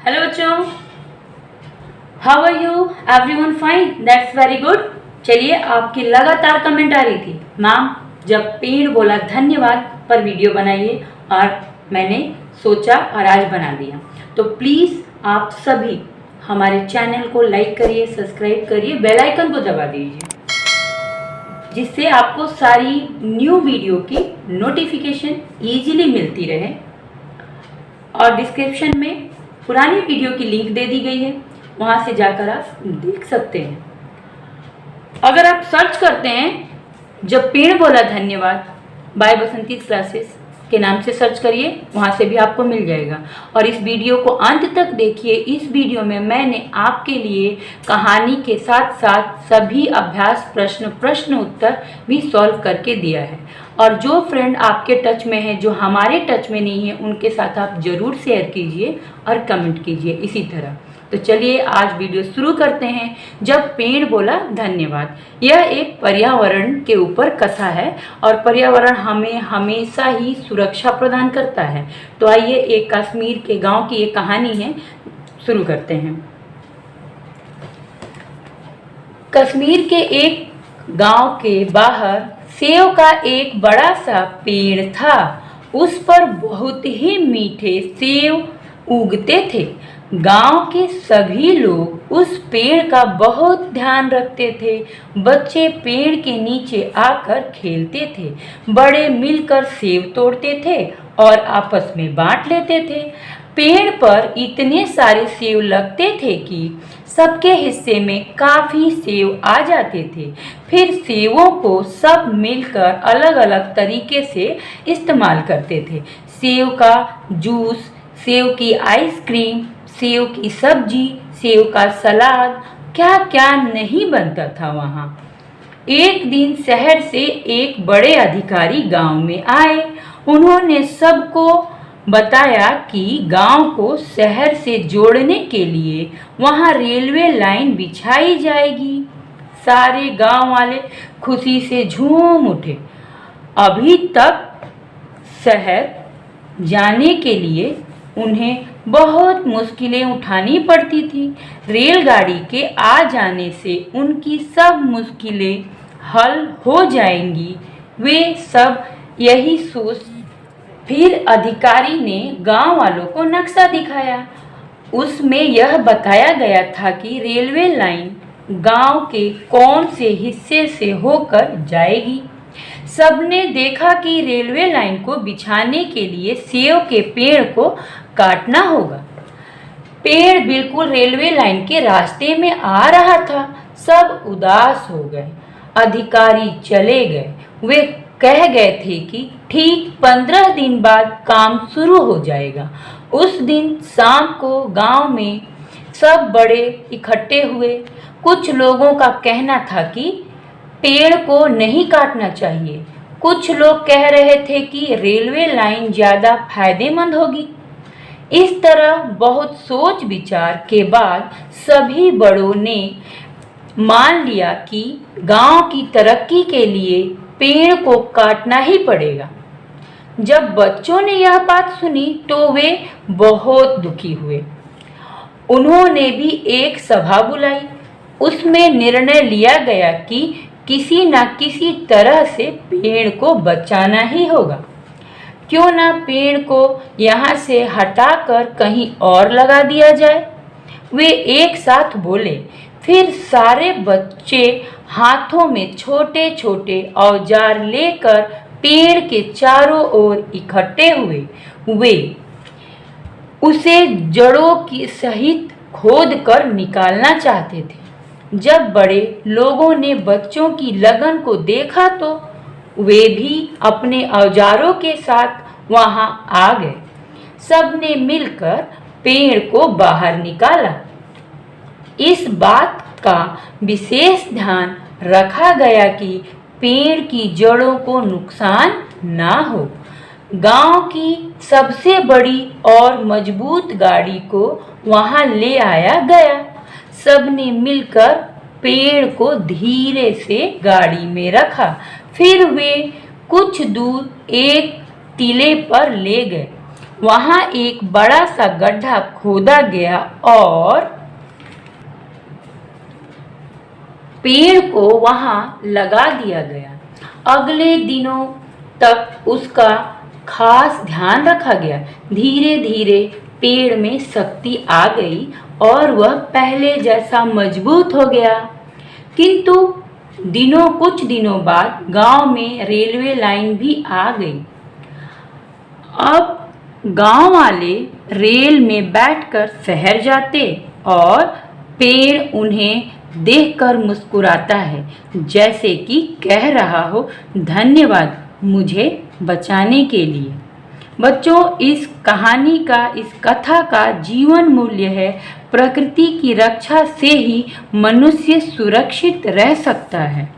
Hello बच्चों, how are you? Everyone fine? That's very good. चलिए, आपकी लगातार कमेंट आ रही थी, मैम जब पेड़ बोला धन्यवाद पर वीडियो बनाइए, और मैंने सोचा और आज बना दिया। तो प्लीज़ आप सभी हमारे चैनल को लाइक करिए, सब्सक्राइब करिए, बेल आइकन को दबा दीजिए, जिससे आपको सारी न्यू वीडियो की नोटिफिकेशन ईजिली मिलती रहे। और डिस्क्रिप्शन में पुरानी वीडियो की लिंक दे दी गई है, वहाँ से जाकर आप देख सकते हैं। अगर आप सर्च करते हैं जब पेड़ बोला धन्यवाद बाय बसंती क्लासेस के नाम से सर्च करिए, वहाँ से भी आपको मिल जाएगा। और इस वीडियो को अंत तक देखिए। इस वीडियो में मैंने आपके लिए कहानी के साथ साथ सभी अभ्यास प्रश्न उत्तर भी सॉल्व करके दिया है। और जो फ्रेंड आपके टच में है, जो हमारे टच में नहीं है, उनके साथ आप ज़रूर शेयर कीजिए और कमेंट कीजिए इसी तरह। तो चलिए आज वीडियो शुरू करते हैं। जब पेड़ बोला धन्यवाद, यह एक पर्यावरण के ऊपर कथा है और पर्यावरण हमें हमेशा ही सुरक्षा प्रदान करता है। तो आइए, एक कश्मीर के गांव की एक कहानी है, शुरू करते हैं। कश्मीर के एक गांव के बाहर सेव का एक बड़ा सा पेड़ था। उस पर बहुत ही मीठे सेव उगते थे। गांव के सभी लोग उस पेड़ का बहुत ध्यान रखते थे। बच्चे पेड़ के नीचे आकर खेलते थे, बड़े मिलकर सेव तोड़ते थे और आपस में बांट लेते थे। पेड़ पर इतने सारे सेव लगते थे कि सबके हिस्से में काफ़ी सेव आ जाते थे। फिर सेवों को सब मिलकर अलग अलग तरीके से इस्तेमाल करते थे। सेव का जूस, सेव की आइसक्रीम, सेव की सब्जी, सेव का सलाद, क्या क्या नहीं बनता था वहाँ। एक दिन शहर से एक बड़े अधिकारी गांव में आए। उन्होंने सबको बताया कि गांव को शहर से जोड़ने के लिए वहाँ रेलवे लाइन बिछाई जाएगी। सारे गांव वाले खुशी से झूम उठे। अभी तक शहर जाने के लिए उन्हें बहुत मुश्किलें उठानी पड़ती थी। रेलगाड़ी के आ जाने से उनकी सब मुश्किलें हल हो जाएंगी, वे सब यही सोच। फिर अधिकारी ने गांव वालों को नक्शा दिखाया। उसमें यह बताया गया था कि रेलवे लाइन गांव के कौन से हिस्से से होकर जाएगी। सबने देखा कि रेलवे लाइन को बिछाने के लिए सेव के पेड़ को काटना होगा। पेड़ बिल्कुल रेलवे लाइन के रास्ते में आ रहा था। सब उदास हो गए। अधिकारी चले गए। वे कह गए थे कि ठीक 15 दिन बाद काम शुरू हो जाएगा। उस दिन शाम को गांव में सब बड़े इकट्ठे हुए। कुछ लोगों का कहना था कि पेड़ को नहीं काटना चाहिए। कुछ लोग कह रहे थे कि रेलवे लाइन ज़्यादा फायदेमंद होगी। इस तरह बहुत सोच विचार के बाद सभी बड़ों ने मान लिया कि गांव की तरक्की के लिए पेड़ को काटना ही पड़ेगा। जब बच्चों ने यह बात सुनी तो वे बहुत दुखी हुए। उन्होंने भी एक सभा बुलाई। उसमें निर्णय लिया गया कि किसी न किसी तरह से पेड़ को बचाना ही होगा। क्यों ना पेड़ को यहाँ से हटाकर कहीं और लगा दिया जाए, वे एक साथ बोले। फिर सारे बच्चे हाथों में छोटे छोटे औजार लेकर पेड़ के चारों ओर इकट्ठे हुए। वे उसे जड़ों की सहित खोद कर निकालना चाहते थे। जब बड़े लोगों ने बच्चों की लगन को देखा तो वे भी अपने औजारों के साथ वहां आ गए। सबने मिलकर पेड़ को बाहर निकाला। इस बात का विशेष ध्यान रखा गया कि पेड़ की जड़ों को नुकसान ना हो। गांव की सबसे बड़ी और मजबूत गाड़ी को वहां ले आया गया। सबने मिलकर पेड़ को धीरे से गाड़ी में रखा। फिर वे कुछ दूर एक टीले पर ले गए। वहां एक बड़ा सा गड्ढा खोदा गया और पेड़ को वहां लगा दिया गया। अगले दिनों तक उसका खास ध्यान रखा गया। धीरे धीरे पेड़ में शक्ति आ गई और वह पहले जैसा मजबूत हो गया। किंतु कुछ दिनों बाद गांव में रेलवे लाइन भी आ गई। अब गांव वाले रेल में बैठकर शहर जाते और पेड़ उन्हें देखकर मुस्कुराता है, जैसे कि कह रहा हो, धन्यवाद मुझे बचाने के लिए। बच्चों, इस कहानी का, इस कथा का जीवन मूल्य है, प्रकृति की रक्षा से ही मनुष्य सुरक्षित रह सकता है।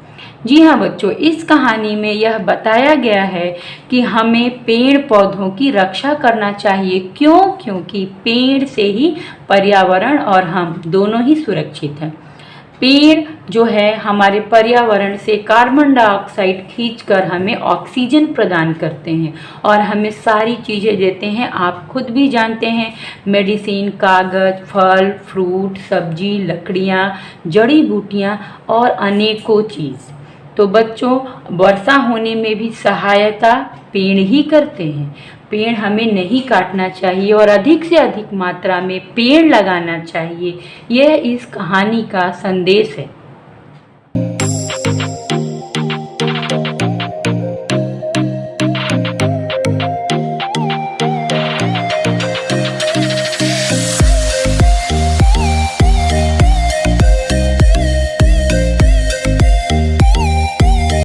जी हाँ बच्चों, इस कहानी में यह बताया गया है कि हमें पेड़ पौधों की रक्षा करना चाहिए। क्यों? क्योंकि पेड़ से ही पर्यावरण और हम दोनों ही सुरक्षित हैं। पेड़ जो है हमारे पर्यावरण से कार्बन डाइऑक्साइड खींचकर हमें ऑक्सीजन प्रदान करते हैं और हमें सारी चीज़ें देते हैं। आप खुद भी जानते हैं, मेडिसिन, कागज, फल, फ्रूट, सब्जी, लकड़ियाँ, जड़ी बूटियाँ और अनेकों चीज़। तो बच्चों, वर्षा होने में भी सहायता पेड़ ही करते हैं। पेड़ हमें नहीं काटना चाहिए और अधिक से अधिक मात्रा में पेड़ लगाना चाहिए। यह इस कहानी का संदेश है।